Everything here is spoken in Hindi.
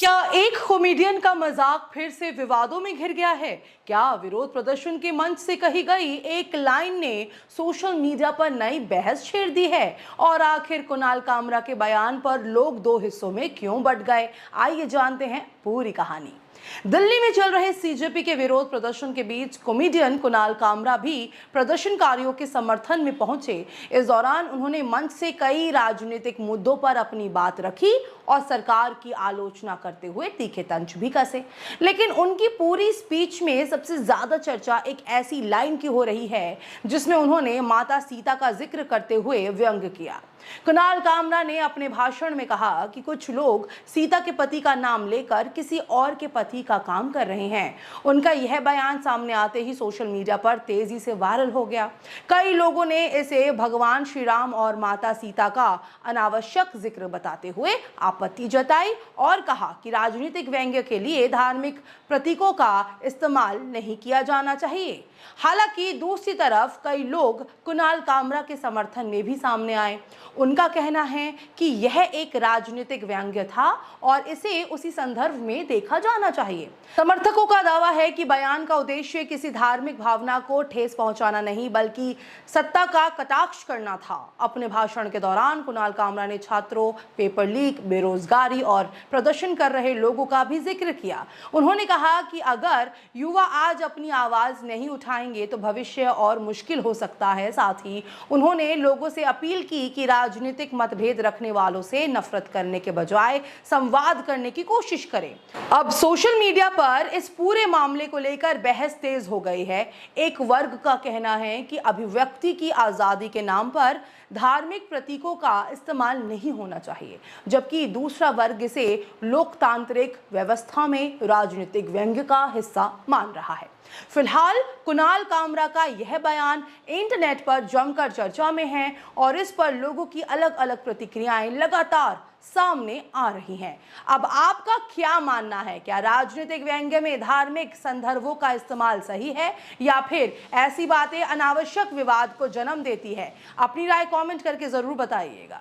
क्या एक कॉमेडियन का मजाक फिर से विवादों में घिर गया है? क्या विरोध प्रदर्शन के मंच से कही गई एक लाइन ने सोशल मीडिया पर नई बहस छेड़ दी है? और आखिर कुणाल कामरा के बयान पर लोग दो हिस्सों में क्यों बंट गए? आइए जानते हैं पूरी कहानी। दिल्ली में चल रहे सीजेपी के विरोध प्रदर्शन के बीच कॉमेडियन कुणाल कामरा भी प्रदर्शनकारियों के समर्थन में पहुंचे। इस दौरान उन्होंने मंच से कई राजनीतिक मुद्दों पर अपनी बात रखी और सरकार की आलोचना करते हुए तीखे तंज भी कसे। लेकिन उनकी पूरी स्पीच में सबसे ज्यादा चर्चा एक ऐसी लाइन की हो रही है जिसमें उन्होंने माता सीता का जिक्र करते हुए व्यंग्य किया। कुणाल कामरा ने अपने भाषण में कहा कि कुछ लोग सीता के पति का नाम लेकर किसी और के पति का काम कर रहे हैं। उनका यह बयान सामने आते ही सोशल मीडिया पर तेजी से वायरल हो गया। कई लोगों ने इसे भगवान श्री राम और माता सीता का अनावश्यक जिक्र बताते हुए आपत्ति जताई और कहा कि राजनीतिक व्यंग्य के लिए धार्मिक प्रतीकों का इस्तेमाल नहीं किया जाना चाहिए। हालांकि दूसरी तरफ कई लोग कुणाल कामरा के समर्थन में भी सामने आए। उनका कहना है कि यह एक राजनीतिक व्यंग्य था और इसे उसी संदर्भ में देखा जाना चाहिए। समर्थकों का दावा है कि बयान का उद्देश्य किसी धार्मिक भावना को ठेस पहुंचाना नहीं बल्कि सत्ता का कटाक्ष करना था। अपने भाषण के दौरान कुणाल कामरा ने छात्रों, पेपर लीक, बेरोजगारी और प्रदर्शन कर रहे लोगों का भी जिक्र किया। उन्होंने कहा कि अगर युवा आज अपनी आवाज नहीं उठाएंगे तो भविष्य और मुश्किल हो सकता है। साथ ही उन्होंने लोगों से अपील की कि राजनीतिक मतभेद रखने वालों से नफरत करने के बजाय संवाद करने की कोशिश करें। अब सोशल मीडिया पर इस पूरे मामले को लेकर बहस तेज हो गई है। एक वर्ग का कहना है कि अभिव्यक्ति की आजादी के नाम पर धार्मिक प्रतीकों का इस्तेमाल नहीं होना चाहिए, जबकि दूसरा वर्ग इसे लोकतांत्रिक व्यवस्था में राजनीतिक व्यंग्य का हिस्सा मान रहा है। फिलहाल कुणाल कामरा का यह बयान इंटरनेट पर जमकर चर्चा में है और इस पर लोगों की अलग अलग प्रतिक्रियाएं लगातार सामने आ रही हैं। अब आपका क्या मानना है? क्या राजनीतिक व्यंग्य में धार्मिक संदर्भों का इस्तेमाल सही है या फिर ऐसी बातें अनावश्यक विवाद को जन्म देती है? अपनी राय कमेंट करके जरूर बताइएगा।